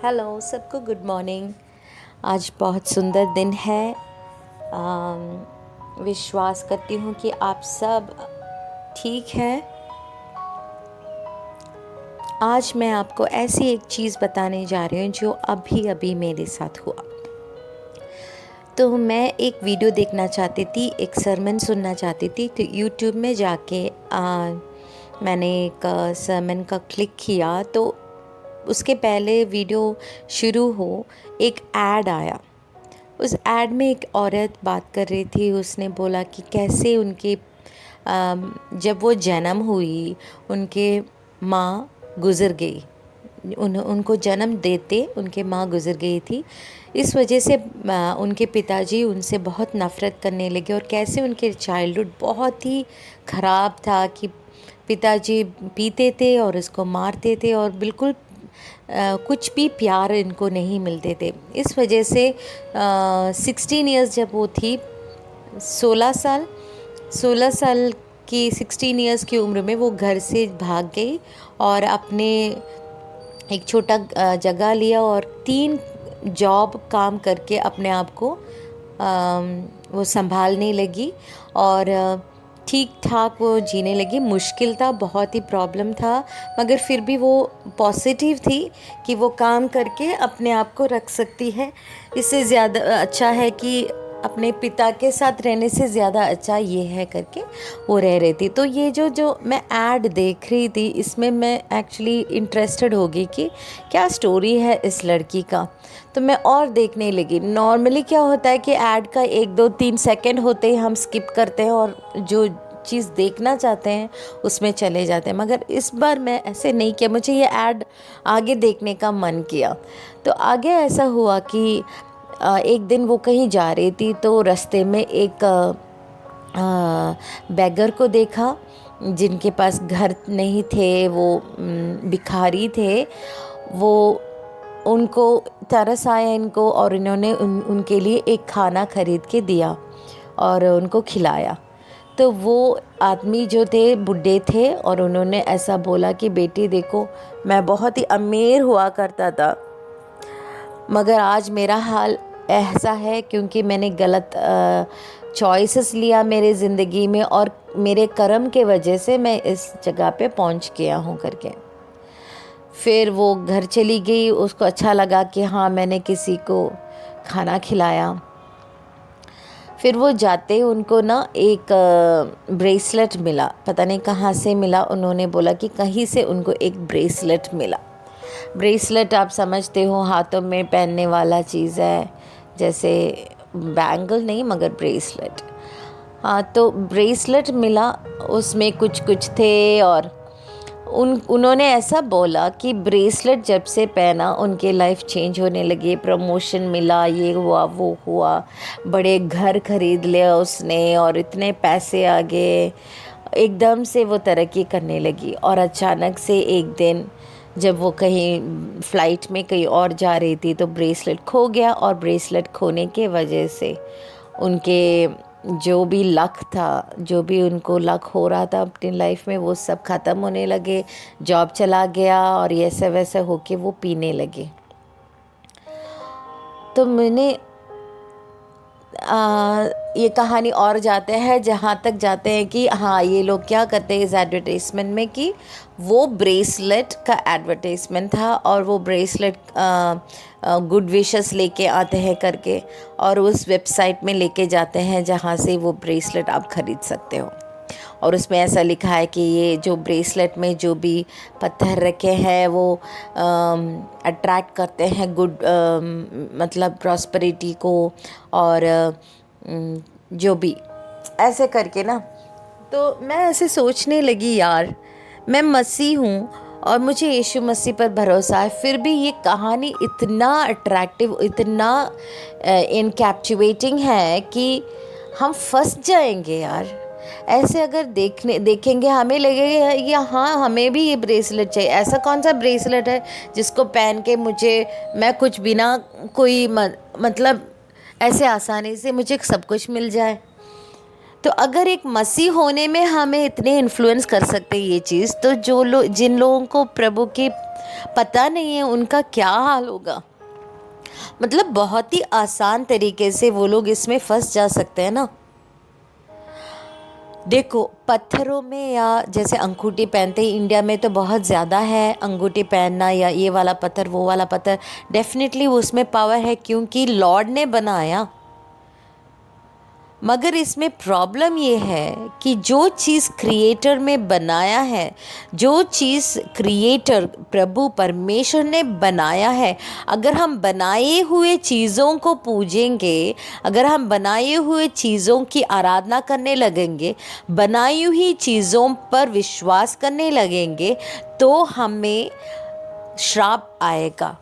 Hello सबको, good morning. आज बहुत सुंदर दिन है। विश्वास करती हूँ कि आप सब ठीक है। आज मैं आपको ऐसी एक चीज़ बताने जा रही हूँ जो अभी अभी मेरे साथ हुआ। तो मैं एक वीडियो देखना चाहती थी, एक सरमन सुनना चाहती थी। तो यूट्यूब में जाके मैंने एक सरमन का क्लिक किया। तो उसके पहले वीडियो शुरू हो एक ऐड आया। उस ऐड में एक औरत बात कर रही थी। उसने बोला कि कैसे उनके जब वो जन्म हुई उनके माँ गुज़र गई। उनको जन्म देते उनके माँ गुज़र गई थी। इस वजह से उनके पिताजी उनसे बहुत नफ़रत करने लगे और कैसे उनके चाइल्डहुड बहुत ही ख़राब था कि पिताजी पीते थे और उसको मारते थे और बिल्कुल कुछ भी प्यार इनको नहीं मिलते थे। इस वजह से 16 इयर्स जब वो थी, 16 साल की 16 इयर्स की उम्र में वो घर से भाग गई और अपने एक छोटा जगह लिया और 3 जॉब काम करके अपने आप को वो संभालने लगी और ठीक ठाक वो जीने लगी। मुश्किल था, बहुत ही प्रॉब्लम था, मगर फिर भी वो पॉजिटिव थी कि वो काम करके अपने आप को रख सकती है। इससे ज़्यादा अच्छा है कि अपने पिता के साथ रहने से ज़्यादा अच्छा ये है करके वो रह रही थी। तो ये जो मैं ऐड देख रही थी, इसमें मैं एक्चुअली इंटरेस्टेड हो गई कि क्या स्टोरी है इस लड़की का। तो मैं और देखने लगी। नॉर्मली क्या होता है कि ऐड का 1 2 3 सेकंड होते ही हम स्किप करते हैं और जो चीज़ देखना चाहते हैं उसमें चले जाते हैं, मगर इस बार मैं ऐसे नहीं किया। मुझे ये ऐड आगे देखने का मन किया। तो आगे ऐसा हुआ कि एक दिन वो कहीं जा रही थी तो रास्ते में एक बेगर को देखा जिनके पास घर नहीं थे। वो भिखारी थे। वो उनको तरस आया इनको और इन्होंने उनके लिए एक खाना खरीद के दिया और उनको खिलाया। तो वो आदमी जो थे बूढ़े थे और उन्होंने ऐसा बोला कि बेटी देखो, मैं बहुत ही अमीर हुआ करता था, मगर आज मेरा हाल ऐसा है क्योंकि मैंने गलत चॉइसेस लिया मेरे ज़िंदगी में और मेरे कर्म के वजह से मैं इस जगह पे पहुंच गया हूँ करके। फिर वो घर चली गई। उसको अच्छा लगा कि हाँ, मैंने किसी को खाना खिलाया। फिर वो जाते उनको ना एक ब्रेसलेट मिला, पता नहीं कहाँ से मिला। उन्होंने बोला कि कहीं से उनको एक ब्रेसलेट मिला। ब्रेसलेट आप समझते हो, हाथों में पहनने वाला चीज़ है, जैसे बैंगल नहीं मगर ब्रेसलेट। हाँ, तो ब्रेसलेट मिला, उसमें कुछ कुछ थे और उन्होंने ऐसा बोला कि ब्रेसलेट जब से पहना उनके लाइफ चेंज होने लगी। प्रमोशन मिला, ये हुआ वो हुआ, बड़े घर खरीद लिया उसने और इतने पैसे आ गए। एकदम से वो तरक्की करने लगी। और अचानक से एक दिन जब वो कहीं फ़्लाइट में कहीं और जा रही थी तो ब्रेसलेट खो गया और ब्रेसलेट खोने के वजह से उनके जो भी लक था, जो भी उनको लक हो रहा था अपनी लाइफ में, वो सब ख़त्म होने लगे। जॉब चला गया और ऐसे वैसे होके वो पीने लगे। तो मैंने ये कहानी और जाते हैं जहाँ तक जाते हैं कि हाँ, ये लोग क्या करते हैं इस एडवर्टाइजमेंट में कि वो ब्रेसलेट का एडवर्टाइजमेंट था और वो ब्रेसलेट गुड विशेस लेके आते हैं करके और उस वेबसाइट में लेके जाते हैं जहाँ से वो ब्रेसलेट आप ख़रीद सकते हो। और उसमें ऐसा लिखा है कि ये जो ब्रेसलेट में जो भी पत्थर रखे हैं वो अट्रैक्ट करते हैं गुड मतलब प्रॉस्पेरिटी को और जो भी ऐसे करके ना। तो मैं ऐसे सोचने लगी, यार मैं मसीह हूँ और मुझे यीशु मसीह पर भरोसा है, फिर भी ये कहानी इतना अट्रैक्टिव, इतना इनकैप्टिवेटिंग है कि हम फंस जाएंगे यार। ऐसे अगर देखेंगे हमें लगेगा या हाँ, हमें भी ये ब्रेसलेट चाहिए। ऐसा कौन सा ब्रेसलेट है जिसको पहन के मैं कुछ बिना कोई मतलब ऐसे आसानी से मुझे सब कुछ मिल जाए। तो अगर एक मसीह होने में हमें इतने इन्फ्लुएंस कर सकते हैं ये चीज़, तो जिन लोगों को प्रभु की पता नहीं है उनका क्या हाल होगा। मतलब बहुत ही आसान तरीके से वो लोग इसमें फंस जा सकते हैं ना। देखो, पत्थरों में या जैसे अंगूठी पहनते ही इंडिया में तो बहुत ज़्यादा है अंगूठी पहनना, या ये वाला पत्थर वो वाला पत्थर, डेफिनेटली उसमें पावर है क्योंकि लॉर्ड ने बनाया। मगर इसमें प्रॉब्लम ये है कि जो चीज़ क्रिएटर में बनाया है, जो चीज़ क्रिएटर प्रभु परमेश्वर ने बनाया है, अगर हम बनाए हुए चीज़ों को पूजेंगे, अगर हम बनाए हुए चीज़ों की आराधना करने लगेंगे, बनाई हुई चीज़ों पर विश्वास करने लगेंगे, तो हमें श्राप आएगा।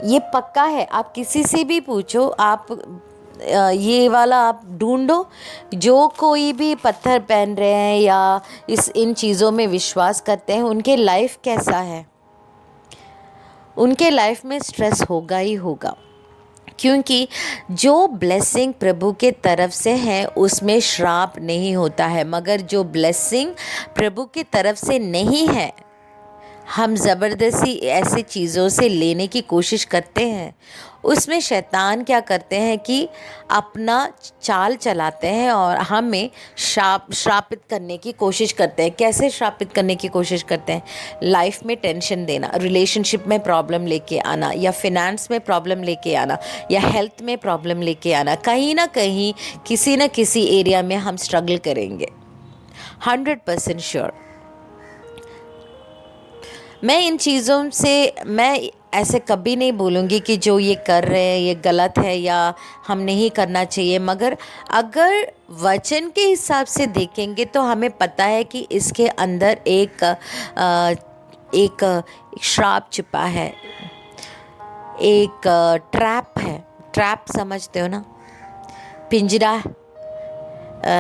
ये पक्का है। आप किसी से भी पूछो, आप ये वाला आप ढूंढो, जो कोई भी पत्थर पहन रहे हैं या इन चीज़ों में विश्वास करते हैं, उनके लाइफ कैसा है। उनके लाइफ में स्ट्रेस होगा ही होगा, क्योंकि जो ब्लेसिंग प्रभु के तरफ से है उसमें श्राप नहीं होता है। मगर जो ब्लेसिंग प्रभु की तरफ से नहीं है, हम ज़बरदस्ती ऐसे चीज़ों से लेने की कोशिश करते हैं, उसमें शैतान क्या करते हैं कि अपना चाल चलाते हैं और हमें श्रापित करने की कोशिश करते हैं। कैसे श्रापित करने की कोशिश करते हैं? लाइफ में टेंशन देना, रिलेशनशिप में प्रॉब्लम लेके आना, या फिनेंस में प्रॉब्लम लेके आना, या हेल्थ में प्रॉब्लम लेके आना। कहीं ना कहीं किसी न किसी एरिया में हम स्ट्रगल करेंगे, 100% श्योर। मैं इन चीज़ों से मैं ऐसे कभी नहीं बोलूँगी कि जो ये कर रहे हैं ये गलत है या हम नहीं करना चाहिए, मगर अगर वचन के हिसाब से देखेंगे तो हमें पता है कि इसके अंदर एक श्राप छिपा है, एक ट्रैप है। ट्रैप समझते हो ना? पिंजरा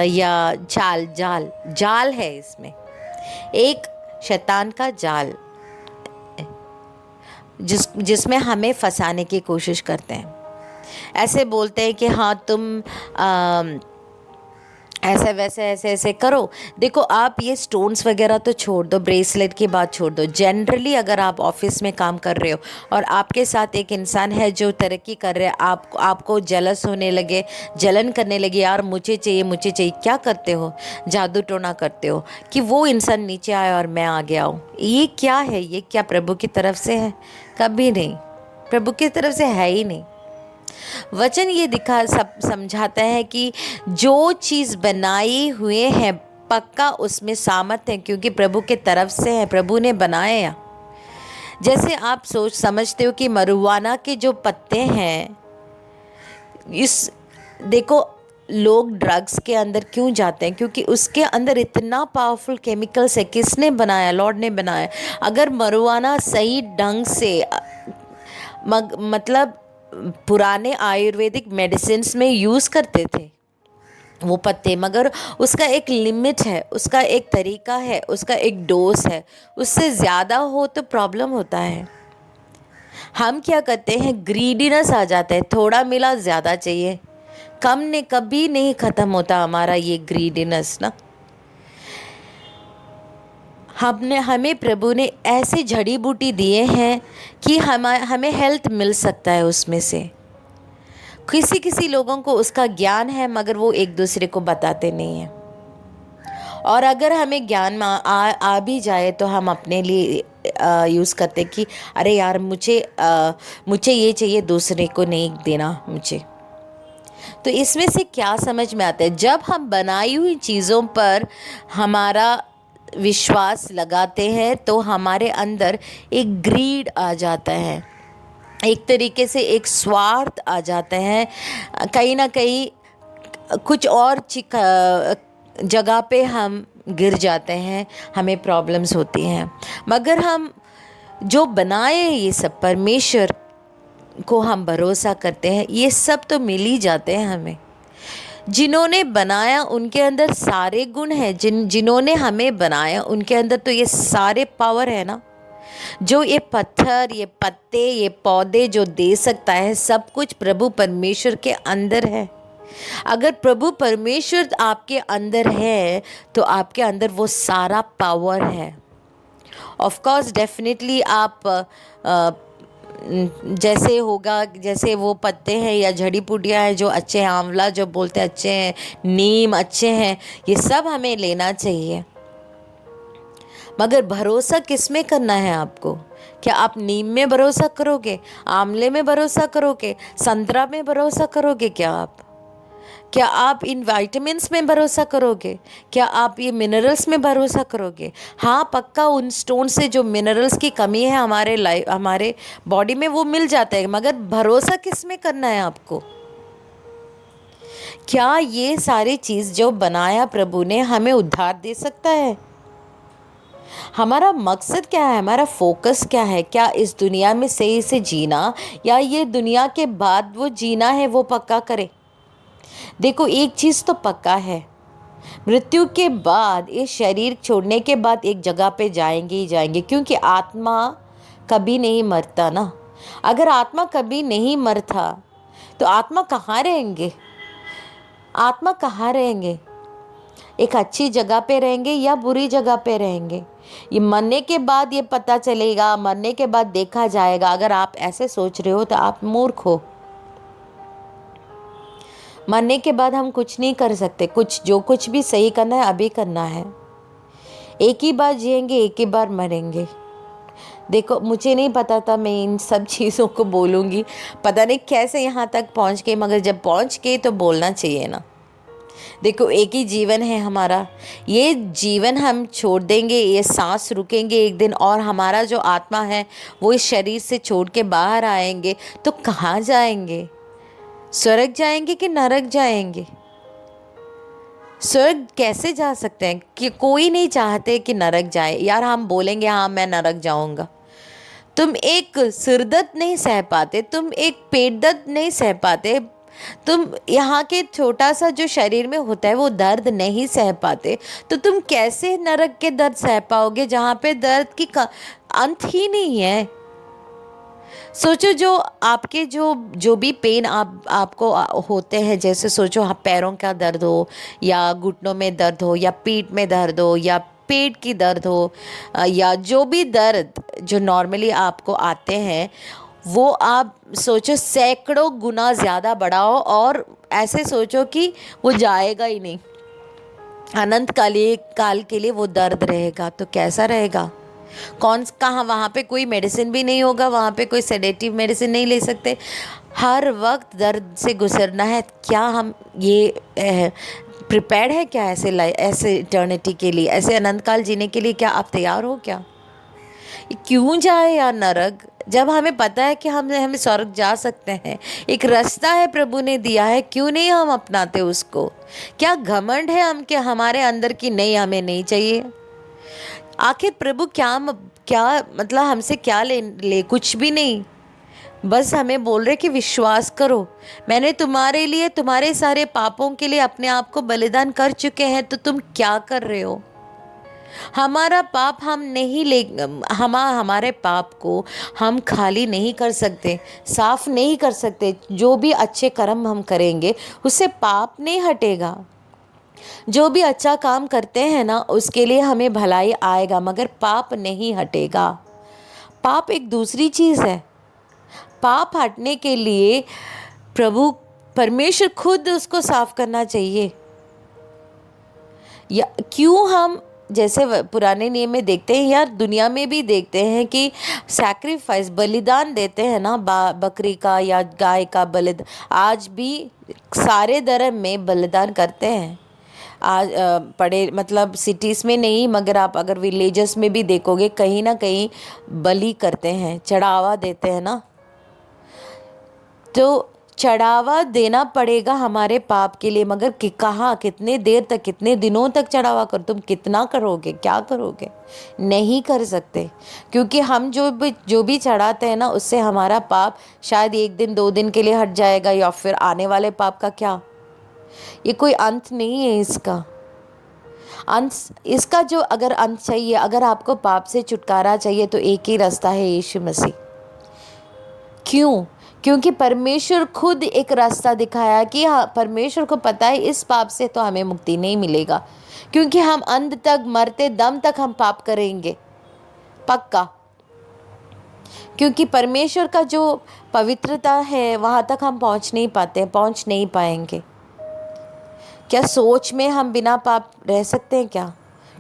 या जाल है इसमें, एक शैतान का जाल जिसमें हमें फंसाने की कोशिश करते हैं। ऐसे बोलते हैं कि हाँ तुम ऐसे वैसे ऐसे करो। देखो, आप ये स्टोन्स वगैरह तो छोड़ दो, ब्रेसलेट की बात छोड़ दो। जनरली अगर आप ऑफिस में काम कर रहे हो और आपके साथ एक इंसान है जो तरक्की कर रहे हैं, आपको जलस होने लगे, जलन करने लगे, यार मुझे चाहिए, क्या करते हो? जादू टोना करते हो कि वो इंसान नीचे आए और मैं आगे आऊँ। ये क्या है? ये क्या प्रभु की तरफ से है? कभी नहीं, प्रभु की तरफ से है ही नहीं। वचन ये समझाता है कि जो चीज़ बनाई हुए है पक्का उसमें सामर्थ है, क्योंकि प्रभु के तरफ से है, प्रभु ने बनाया। जैसे आप समझते हो कि मरुआना के जो पत्ते हैं, देखो लोग ड्रग्स के अंदर क्यों जाते हैं? क्योंकि उसके अंदर इतना पावरफुल केमिकल्स है। किसने बनाया? लॉर्ड ने बनाया। अगर मरुआना सही ढंग से मतलब पुराने आयुर्वेदिक मेडिसिन्स में यूज़ करते थे वो पत्ते, मगर उसका एक लिमिट है, उसका एक तरीका है, उसका एक डोज है। उससे ज़्यादा हो तो प्रॉब्लम होता है। हम क्या करते हैं? ग्रीडीनेस आ जाता है, थोड़ा मिला ज़्यादा चाहिए। कम ने कभी नहीं ख़त्म होता हमारा ये ग्रीडीनेस ना। हमें प्रभु ने ऐसी जड़ी बूटी दिए हैं कि हमें हेल्थ मिल सकता है उसमें से। किसी लोगों को उसका ज्ञान है, मगर वो एक दूसरे को बताते नहीं हैं। और अगर हमें ज्ञान आ भी जाए तो हम अपने लिए यूज़ करते कि अरे यार मुझे ये चाहिए, दूसरे को नहीं देना मुझे। तो इसमें से क्या समझ में आता है? जब हम बनाई हुई चीज़ों पर हमारा विश्वास लगाते हैं तो हमारे अंदर एक ग्रीड आ जाता है, एक तरीके से एक स्वार्थ आ जाता है। कहीं ना कहीं कुछ और जगह पे हम गिर जाते हैं, हमें प्रॉब्लम्स होती हैं। मगर हम जो बनाए ये सब, परमेश्वर को हम भरोसा करते हैं, ये सब तो मिल ही जाते हैं हमें। जिन्होंने बनाया उनके अंदर सारे गुण हैं, जिन्होंने हमें बनाया उनके अंदर तो ये सारे पावर है ना। जो ये पत्थर, ये पत्ते, ये पौधे जो दे सकता है, सब कुछ प्रभु परमेश्वर के अंदर है। अगर प्रभु परमेश्वर आपके अंदर है तो आपके अंदर वो सारा पावर है। ऑफ कोर्स डेफिनेटली आप जैसे होगा, जैसे वो पत्ते हैं या जड़ी बूटियाँ हैं जो अच्छे हैं, आंवला जो बोलते हैं अच्छे हैं, नीम अच्छे हैं, ये सब हमें लेना चाहिए। मगर भरोसा किस में करना है आपको? क्या आप नीम में भरोसा करोगे, आंवले में भरोसा करोगे, संतरा में भरोसा करोगे? क्या आप इन विटामिन्स में भरोसा करोगे? क्या आप ये मिनरल्स में भरोसा करोगे? हाँ पक्का उन स्टोन से जो मिनरल्स की कमी है हमारे बॉडी में वो मिल जाता है, मगर भरोसा किस में करना है आपको? क्या ये सारी चीज़ जो बनाया प्रभु ने हमें उद्धार दे सकता है? हमारा मकसद क्या है, हमारा फोकस क्या है? क्या इस दुनिया में सही से जीना, या ये दुनिया के बाद वो जीना है वो पक्का करे? देखो एक चीज़ तो पक्का है, मृत्यु के बाद, इस शरीर छोड़ने के बाद एक जगह पे जाएंगे ही जाएंगे, क्योंकि आत्मा कभी नहीं मरता ना। अगर आत्मा कभी नहीं मरता तो आत्मा कहाँ रहेंगे? आत्मा कहाँ रहेंगे? एक अच्छी जगह पे रहेंगे या बुरी जगह पे रहेंगे? ये मरने के बाद ये पता चलेगा, मरने के बाद देखा जाएगा। अगर आप ऐसे सोच रहे हो तो आप मूर्ख हो। मरने के बाद हम कुछ नहीं कर सकते, जो कुछ भी सही करना है अभी करना है। एक ही बार जिएंगे, एक ही बार मरेंगे। देखो मुझे नहीं पता था मैं इन सब चीज़ों को बोलूँगी, पता नहीं कैसे यहाँ तक पहुँच गई, मगर जब पहुँच गई तो बोलना चाहिए ना। देखो एक ही जीवन है हमारा, ये जीवन हम छोड़ देंगे, ये सांस रुकेंगे एक दिन, और हमारा जो आत्मा है वो इस शरीर से छोड़ के बाहर आएंगे तो कहाँ जाएंगे? स्वर्ग जाएंगे कि नरक जाएंगे? स्वर्ग कैसे जा सकते हैं? कि कोई नहीं चाहते कि नरक जाए। यार हम बोलेंगे हाँ मैं नरक जाऊंगा, तुम एक सिरदर्द नहीं सह पाते, तुम एक पेट दर्द नहीं सह पाते, तुम यहाँ के छोटा सा जो शरीर में होता है वो दर्द नहीं सह पाते, तो तुम कैसे नरक के दर्द सह पाओगे जहाँ पे दर्द की अंत ही नहीं है? सोचो जो आपके जो भी पेन आपको होते हैं, जैसे सोचो आप पैरों का दर्द हो, या घुटनों में दर्द हो, या पीठ में दर्द हो, या पेट की दर्द हो, या जो भी दर्द जो नॉर्मली आपको आते हैं, वो आप सोचो सैकड़ों गुना ज़्यादा बढ़ाओ और ऐसे सोचो कि वो जाएगा ही नहीं, अनंत काल के लिए वो दर्द रहेगा, तो कैसा रहेगा? कहाँ, वहाँ पे कोई मेडिसिन भी नहीं होगा, वहाँ पे कोई सेडेटिव मेडिसिन नहीं ले सकते, हर वक्त दर्द से गुजरना है। क्या हम ये प्रिपेयर्ड है क्या ऐसे इटर्निटी के लिए, ऐसे अनंत काल जीने के लिए? क्या आप तैयार हो क्या? क्यों जाए यार नरक, जब हमें पता है कि हमें स्वर्ग जा सकते हैं? एक रास्ता है प्रभु ने दिया है, क्यों नहीं हम अपनाते उसको? क्या घमंड है हम कि हमारे अंदर की नहीं, हमें नहीं चाहिए? आखिर प्रभु क्या मतलब हमसे क्या ले कुछ भी नहीं, बस हमें बोल रहे कि विश्वास करो, मैंने तुम्हारे लिए, तुम्हारे सारे पापों के लिए अपने आप को बलिदान कर चुके हैं, तो तुम क्या कर रहे हो? हमारा पाप हम नहीं ले हमारे पाप को हम खाली नहीं कर सकते, साफ नहीं कर सकते। जो भी अच्छे कर्म हम करेंगे उससे पाप नहीं हटेगा। जो भी अच्छा काम करते हैं ना उसके लिए हमें भलाई आएगा, मगर पाप नहीं हटेगा। पाप एक दूसरी चीज़ है। पाप हटने के लिए प्रभु परमेश्वर खुद उसको साफ करना चाहिए। या क्यों हम जैसे पुराने नियम में देखते हैं, यार दुनिया में भी देखते हैं कि सैक्रिफाइस बलिदान देते हैं ना, बकरी का या गाय का बलिदान, आज भी सारे धर्म में बलिदान करते हैं। आज पड़े मतलब सिटीज़ में नहीं, मगर आप अगर विलेजेस में भी देखोगे कहीं ना कहीं बलि करते हैं, चढ़ावा देते हैं ना। तो चढ़ावा देना पड़ेगा हमारे पाप के लिए, मगर कहाँ, कितने देर तक, कितने दिनों तक चढ़ावा कर? तुम कितना करोगे, क्या करोगे? नहीं कर सकते, क्योंकि हम जो भी चढ़ाते हैं ना उससे हमारा पाप शायद 1 दिन 2 दिन के लिए हट जाएगा, या फिर आने वाले पाप का क्या, ये कोई अंत नहीं है इसका। इसका जो अगर अंत चाहिए, अगर आपको पाप से छुटकारा चाहिए, तो एक ही रास्ता है, यीशु मसीह। क्यों? क्योंकि परमेश्वर खुद एक रास्ता दिखाया कि हाँ, परमेश्वर को पता है इस पाप से तो हमें मुक्ति नहीं मिलेगा, क्योंकि हम अंत तक, मरते दम तक हम पाप करेंगे। पक्का, क्योंकि परमेश्वर का जो पवित्रता है वहाँ तक हम पहुँच नहीं पाते, पहुँच नहीं पाएंगे। क्या सोच में हम बिना पाप रह सकते हैं क्या?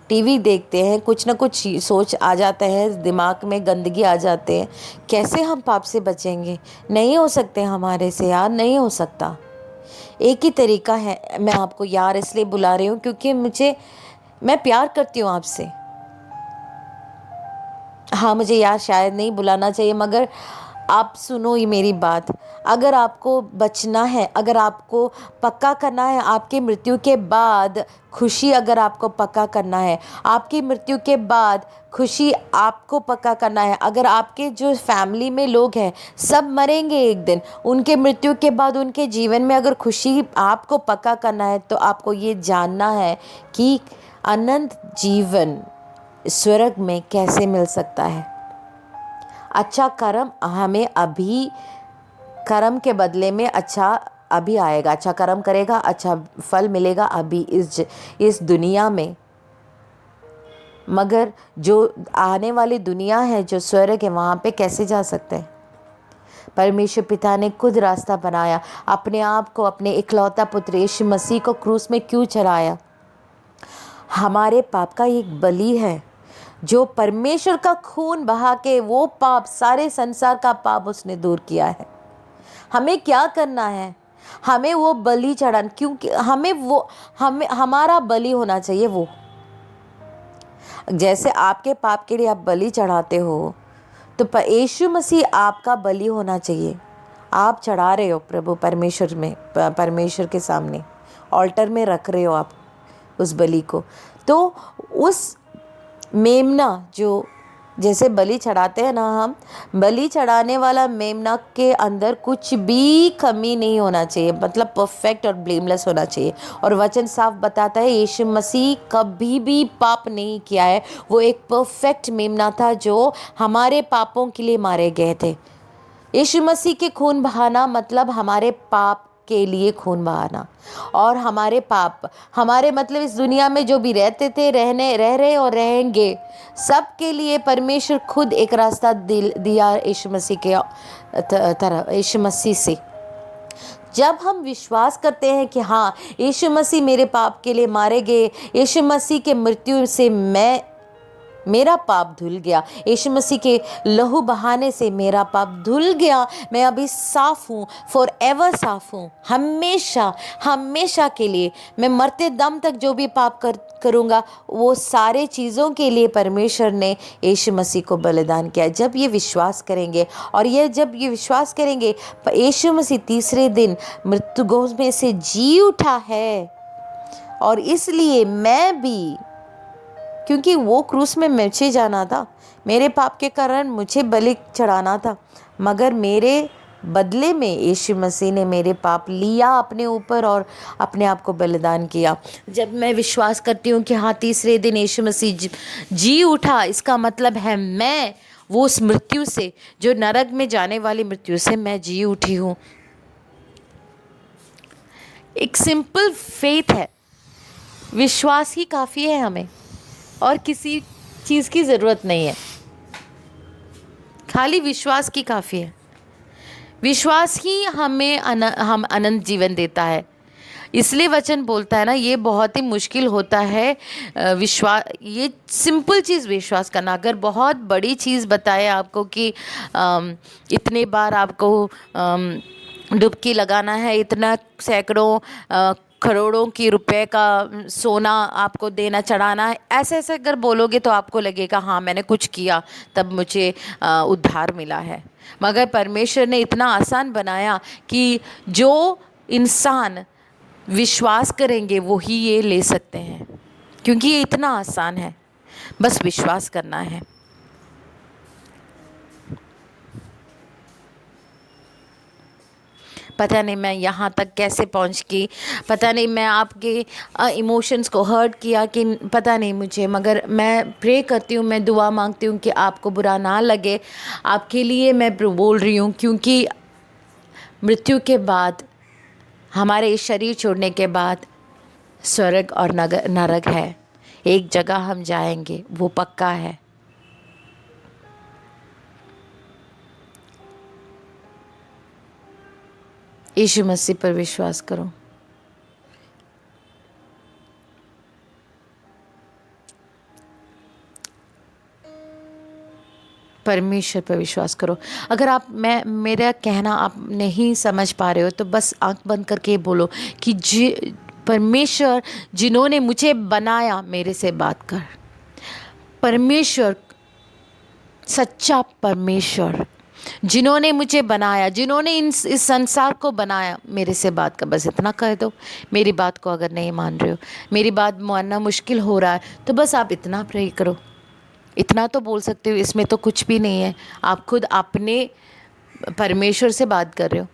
टीवी देखते हैं, कुछ ना कुछ सोच आ जाता है दिमाग में, गंदगी आ जाते हैं, कैसे हम पाप से बचेंगे? नहीं हो सकते हमारे से यार, नहीं हो सकता। एक ही तरीका है, मैं आपको यार इसलिए बुला रही हूँ क्योंकि मैं प्यार करती हूँ आपसे। हाँ, मुझे यार शायद नहीं बुलाना चाहिए, मगर आप सुनो ये मेरी बात। अगर आपको बचना है, अगर आपको पक्का करना है आपकी मृत्यु के बाद खुशी, अगर आपको पक्का करना है आपकी मृत्यु के बाद खुशी, आपको पक्का करना है, अगर आपके जो फैमिली में लोग हैं सब मरेंगे एक दिन, उनके मृत्यु के बाद उनके जीवन में अगर खुशी आपको पक्का करना है, तो आपको ये जानना है कि अनंत जीवन स्वर्ग में कैसे मिल सकता है। अच्छा कर्म हमें अभी, कर्म के बदले में अच्छा अभी आएगा, अच्छा कर्म करेगा अच्छा फल मिलेगा अभी इस दुनिया में। मगर जो आने वाली दुनिया है, जो स्वर्ग है, वहाँ पे कैसे जा सकते हैं? परमेश्वर पिता ने खुद रास्ता बनाया, अपने आप को, अपने इकलौता पुत्र यीशु मसीह को क्रूस में क्यों चढ़ाया? हमारे पाप का एक बलि है, जो परमेश्वर का खून बहा के वो पाप, सारे संसार का पाप उसने दूर किया है। हमें क्या करना है? हमें वो बलि चढ़ाना, क्योंकि हमें हमारा बलि होना चाहिए। वो जैसे आपके पाप के लिए आप बलि चढ़ाते हो, तो यीशु मसीह आपका बलि होना चाहिए। आप चढ़ा रहे हो प्रभु परमेश्वर में, परमेश्वर के सामने ऑल्टर में रख रहे हो आप उस बलि को। तो उस मेमना, जो जैसे बलि चढ़ाते हैं ना हम, बलि चढ़ाने वाला मेमना के अंदर कुछ भी कमी नहीं होना चाहिए, मतलब परफेक्ट और ब्लेमलेस होना चाहिए। और वचन साफ बताता है यीशु मसीह कभी भी पाप नहीं किया है। वो एक परफेक्ट मेमना था जो हमारे पापों के लिए मारे गए थे। यीशु मसीह के खून बहाना मतलब हमारे पाप के लिए खून बहाना, और हमारे पाप, हमारे मतलब इस दुनिया में जो भी रहते थे, रह रहे और रहेंगे, सब के लिए परमेश्वर खुद एक रास्ता दिया यीशु मसीह के तरह, यीशु मसीह से। जब हम विश्वास करते हैं कि हाँ, यीशु मसीह मेरे पाप के लिए मारे गए, यीशु मसीह के मृत्यु से मेरा पाप धुल गया, यीशु मसीह के लहू बहाने से मेरा पाप धुल गया, मैं अभी साफ़ हूँ, फॉर एवर साफ़ हूँ, हमेशा हमेशा के लिए। मैं मरते दम तक जो भी पाप करूँगा, वो सारे चीज़ों के लिए परमेश्वर ने यीशु मसीह को बलिदान किया। जब ये विश्वास करेंगे, और जब ये विश्वास करेंगे यीशु मसीह तीसरे दिन मृत्युओं में से जी उठा है, और इसलिए मैं भी, क्योंकि वो क्रूस में मुझे जाना था, मेरे पाप के कारण मुझे बलि चढ़ाना था, मगर मेरे बदले में यीशु मसीह ने मेरे पाप लिया अपने ऊपर और अपने आप को बलिदान किया। जब मैं विश्वास करती हूँ कि हाँ, तीसरे दिन यीशु मसीह जी उठा, इसका मतलब है मैं वो उस मृत्यु से, जो नरक में जाने वाली मृत्यु से, मैं जी उठी हूँ। एक सिंपल फेथ है, विश्वास ही काफ़ी है हमें, और किसी चीज़ की ज़रूरत नहीं है, खाली विश्वास की काफ़ी है। विश्वास ही हमें हम अनंत जीवन देता है। इसलिए वचन बोलता है ना, ये बहुत ही मुश्किल होता है विश्वास, ये सिंपल चीज़ विश्वास करना। अगर बहुत बड़ी चीज़ बताए आपको कि इतने बार आपको डुबकी लगाना है, इतना सैकड़ों करोड़ों की रुपए का सोना आपको देना, चढ़ाना है, ऐसे ऐसे अगर बोलोगे तो आपको लगेगा हाँ, मैंने कुछ किया तब मुझे उद्धार मिला है। मगर परमेश्वर ने इतना आसान बनाया कि जो इंसान विश्वास करेंगे वो ही ये ले सकते हैं, क्योंकि ये इतना आसान है, बस विश्वास करना है। पता नहीं मैं यहाँ तक कैसे पहुँच गई, पता नहीं मैं आपके इमोशंस को हर्ट किया कि पता नहीं मुझे, मगर मैं प्रे करती हूँ, मैं दुआ मांगती हूँ कि आपको बुरा ना लगे। आपके लिए मैं बोल रही हूँ, क्योंकि मृत्यु के बाद, हमारे इस शरीर छोड़ने के बाद स्वर्ग और नरक है। एक जगह हम जाएंगे, वो पक्का है। यीशु मसीह पर विश्वास करो। परमेश्वर पर विश्वास करो। अगर आप मेरा कहना आप नहीं समझ पा रहे हो तो बस आंख बंद करके बोलो कि परमेश्वर जिन्होंने मुझे बनाया मेरे से बात कर। परमेश्वर, सच्चा परमेश्वर जिन्होंने मुझे बनाया, जिन्होंने इस संसार को बनाया, मेरे से बात कर। बस इतना कह दो। मेरी बात को अगर नहीं मान रहे हो, मेरी बात मानना मुश्किल हो रहा है, तो बस आप इतना प्रे करो। इतना तो बोल सकते हो, इसमें तो कुछ भी नहीं है। आप खुद अपने परमेश्वर से बात कर रहे हो।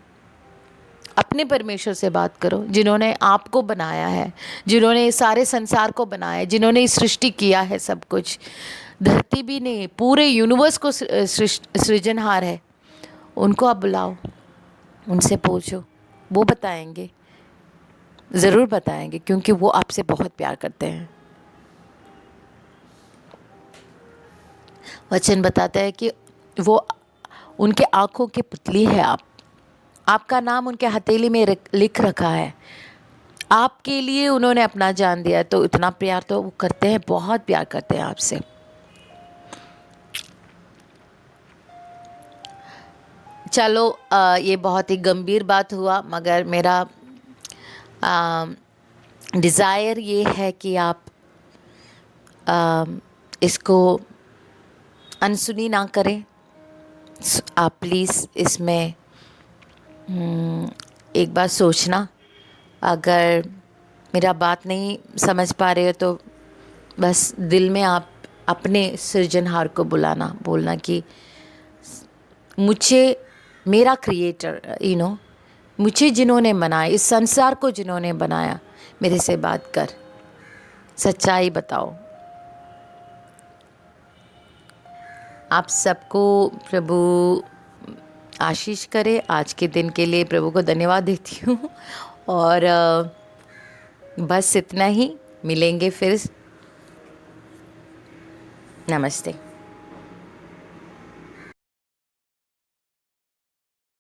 अपने परमेश्वर से बात करो जिन्होंने आपको बनाया है, जिन्होंने इस सारे संसार को बनाया है, जिन्होंने इस सृष्टि किया है। सब कुछ, धरती भी नहीं, पूरे यूनिवर्स को सृजनहार है। उनको आप बुलाओ, उनसे पूछो, वो बताएंगे, ज़रूर बताएंगे, क्योंकि वो आपसे बहुत प्यार करते हैं। वचन बताता है कि वो उनके आँखों की पुतली है। आपका नाम उनके हथेली में लिख रखा है। आपके लिए उन्होंने अपना जान दिया। तो इतना प्यार तो वो करते हैं, बहुत प्यार करते हैं आपसे। चलो, ये बहुत ही गंभीर बात हुआ, मगर मेरा डिज़ायर ये है कि आप इसको अनसुनी ना करें। आप प्लीज़ इसमें एक बार सोचना। अगर मेरा बात नहीं समझ पा रहे हो तो बस दिल में आप अपने सृजनहार को बोलना कि मुझे, मेरा क्रिएटर, मुझे जिन्होंने बनाया, इस संसार को जिन्होंने बनाया, मेरे से बात कर, सच्चाई बताओ। आप सबको प्रभु आशीष करे। आज के दिन के लिए प्रभु को धन्यवाद देती हूँ। और बस इतना ही, मिलेंगे फिर। नमस्ते।